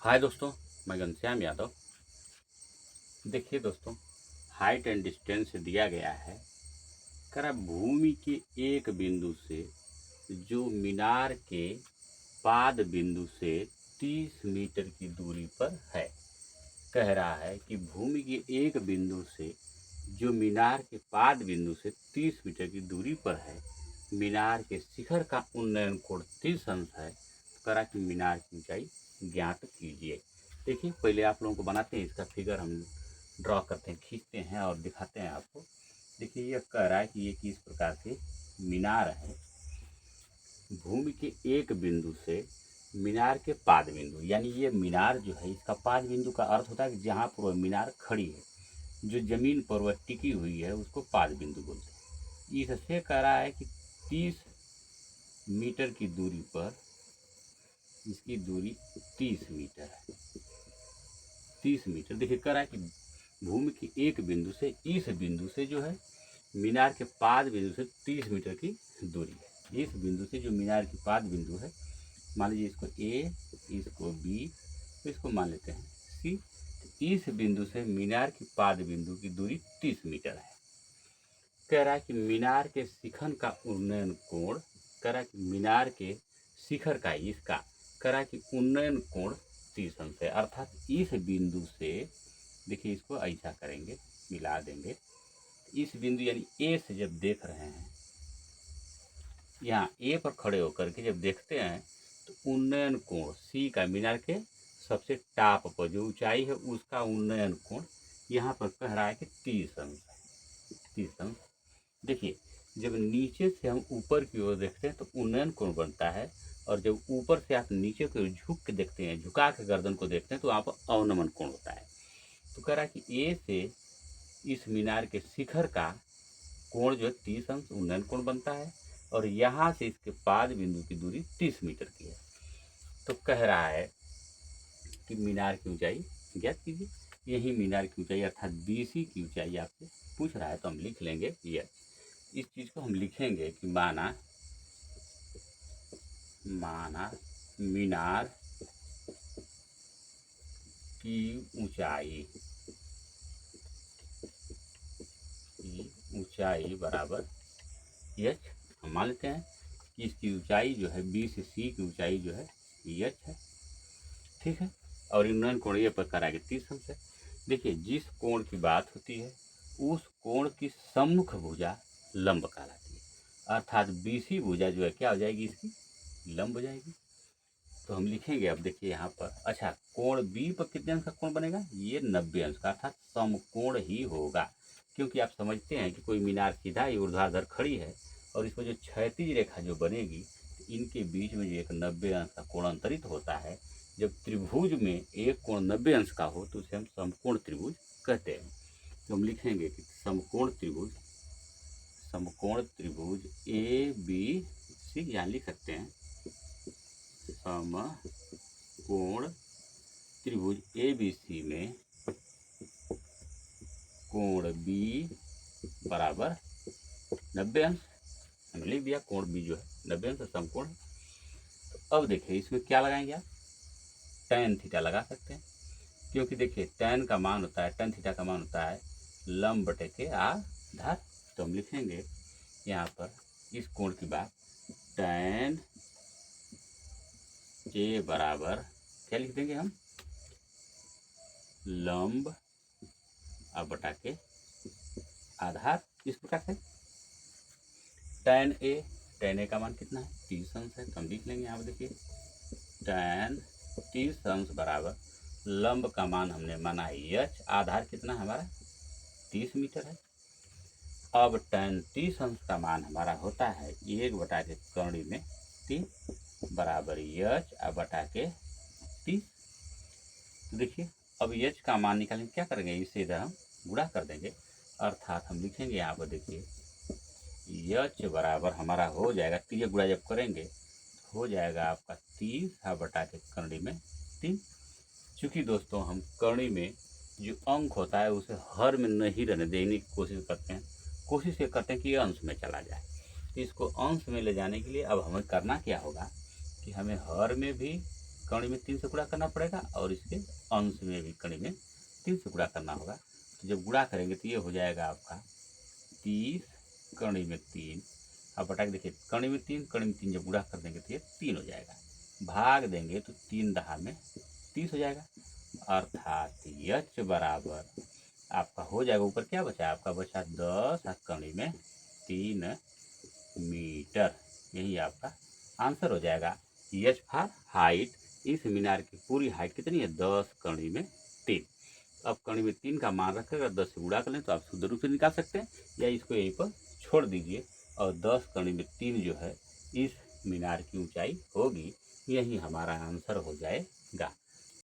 हाय दोस्तों, मैं घनश्याम यादव। देखिए दोस्तों, हाइट एंड डिस्टेंस दिया गया है। करा भूमि के एक बिंदु से जो मीनार के पाद बिंदु से 30 मीटर की दूरी पर है। कह रहा है कि भूमि के एक बिंदु से जो मीनार के पाद बिंदु से 30 मीटर की दूरी पर है, मीनार के शिखर का उन्नयन कोण 30 अंश है। तो करा कि मीनार की ऊंचाई ज्ञात कीजिए। देखिए, पहले आप लोगों को बनाते हैं, इसका फिगर हम ड्रॉ करते हैं, खींचते हैं और दिखाते हैं आपको। देखिए, ये कह रहा है कि ये किस प्रकार से मीनार है। भूमि के एक बिंदु से मीनार के पाद बिंदु, यानी ये मीनार जो है, इसका पाद बिंदु का अर्थ होता है कि जहाँ पर वह मीनार खड़ी है, जो जमीन पर वह टिकी हुई है, उसको पाद बिंदु बोलते हैं। इससे कह रहा है कि 30 मीटर की दूरी पर इसकी दूरी 30 मीटर है। 30 मीटर देखिए, कह रहा है कि भूमि के एक बिंदु से इस बिंदु से जो है मीनार के पाद बिंदु से 30 मीटर की दूरी है। इस बिंदु से जो मीनार की पाद बिंदु है, मान लीजिए इसको ए, इसको बी, तो इसको मान लेते हैं सी। इस बिंदु से मीनार की पाद बिंदु की दूरी 30 मीटर है। कह रहा है कि मीनार के शिखर का उन्नयन कोण, कह रहा है कि मीनार के शिखर का, इसका कह रहा है कि उन्नयन कोण 30 अंश है। अर्थात इस बिंदु से, देखिए इसको ऐसा करेंगे, मिला देंगे। इस बिंदु यानी ए से जब देख रहे हैं, यहाँ ए पर खड़े होकर के जब देखते हैं, तो उन्नयन कोण सी का, मीनार के सबसे टॉप पर जो ऊंचाई है उसका उन्नयन कोण यहाँ पर कह रहा है कि 30 अंश है। 30 अंश। देखिए, जब नीचे से हम ऊपर की ओर देखते हैं तो उन्नयन कोण बनता है, और जब ऊपर से आप नीचे की ओर झुक के देखते हैं, झुका के गर्दन को देखते हैं, तो वहाँ पर अवनमन कोण होता है। तो कह रहा है कि ए से इस मीनार के शिखर का कोण जो है 30 अंश उन्नयन कोण बनता है, और यहाँ से इसके पाद बिंदु की दूरी 30 मीटर की है। तो कह रहा है कि मीनार की ऊंचाई ज्ञात कीजिए। यही मीनार की ऊंचाई अर्थात BC की ऊंचाई आपसे पूछ रहा है, तो हम लिख लेंगे ये। इस चीज़ को हम लिखेंगे कि माना मीनार की ऊंचाई बराबर h। हम मान लेते हैं कि इसकी ऊंचाई जो है B से C की ऊंचाई जो है h है, ठीक है। और उन्नयन कोण ये पर कराएंगे 30 अंश है। देखिए, जिस कोण की बात होती है उस कोण की सम्मुख भुजा लंब कहलाती है। अर्थात BC भुजा जो है क्या हो जाएगी, इसकी लंब हो जाएगी। तो हम लिखेंगे, अब देखिए यहाँ पर, अच्छा कोण B पर कितने अंश का कोण बनेगा, ये 90 अंश का, अर्थात समकोण ही होगा। क्योंकि आप समझते हैं कि कोई मीनार सीधा ही ऊर्ध्वाधर खड़ी है, और इसमें जो क्षैतिज रेखा जो बनेगी, इनके बीच में जो एक 90 अंश का कोण अंतरित होता है। जब त्रिभुज में एक कोण 90 अंश का हो तो उसे हम समकोण त्रिभुज कहते हैं। तो हम लिखेंगे कि समकोण त्रिभुज ABC, यहाँ लिख सकते हैं समकोण त्रिभुज ABC में कोण B बराबर 90 अंश। हमने लिख दिया, कोण B जो है 90 अंश समकोण। तो अब देखिए, इसमें क्या लगाएंगे आप, tan थीटा लगा सकते हैं। क्योंकि देखिए tan का मान होता है, tan थीटा का मान होता है लंब बटे के आधार। तो हम लिखेंगे यहाँ पर इस कोण की बात, tan A बराबर क्या लिख देंगे हम, लंब बटा के आधार। इस प्रकार से tan A का मान कितना है, 30 अंश है। तो हम लिख लेंगे यहाँ पर, देखिए tan 30 अंश बराबर लंब का मान हमने माना h, आधार कितना हमारा 30 मीटर है। अब tan 30 अंश का मान हमारा होता है 1 बटा के कर्ण में 3 बराबर h बटा के 30। तो देखिए, अब h का मान निकालेंगे, क्या करेंगे, इससे इधर हम गुणा कर देंगे। अर्थात हम लिखेंगे यहाँ पर, देखिए h बराबर हमारा हो जाएगा, 3 गुणा जब करेंगे तो हो जाएगा आपका 30 बटा के कर्ण में 3। चूँकि दोस्तों हम कर्ण में जो अंक होता है उसे हर में नहीं रहने देने की कोशिश करते हैं, कोशिश ये करते हैं कि ये अंश में चला जाए। तो इसको अंश में ले जाने के लिए अब हमें करना क्या होगा कि हमें हर में भी कड़ी में 3 से गुणा करना पड़ेगा और इसके अंश में भी कड़ी में 3 से गुणा करना होगा। तो जब गुणा करेंगे तो ये हो जाएगा आपका 30 कड़ी में 3। अब बटा के देखिए, कड़ी में 3 कड़ी में 3 जब गुणा कर देंगे तो ये 3 हो जाएगा। भाग देंगे तो 3 दहा में 30 हो जाएगा। अर्थात यच बराबर आपका हो जाएगा, ऊपर क्या बचा, आपका बचा 10 और कड़ी में 3 मीटर। यही आपका आंसर हो जाएगा। यच फॉर हाइट, इस मीनार की पूरी हाइट कितनी है, 10 कड़ी में 3। अब कड़ी में 3 का मान रखकर अगर 10 से गुणा कर लें तो आप शुद्ध रूप से निकाल सकते हैं, या इसको यहीं पर छोड़ दीजिए और 10 कड़ी में 3 जो है इस मीनार की ऊंचाई होगी। यही हमारा आंसर हो जाएगा।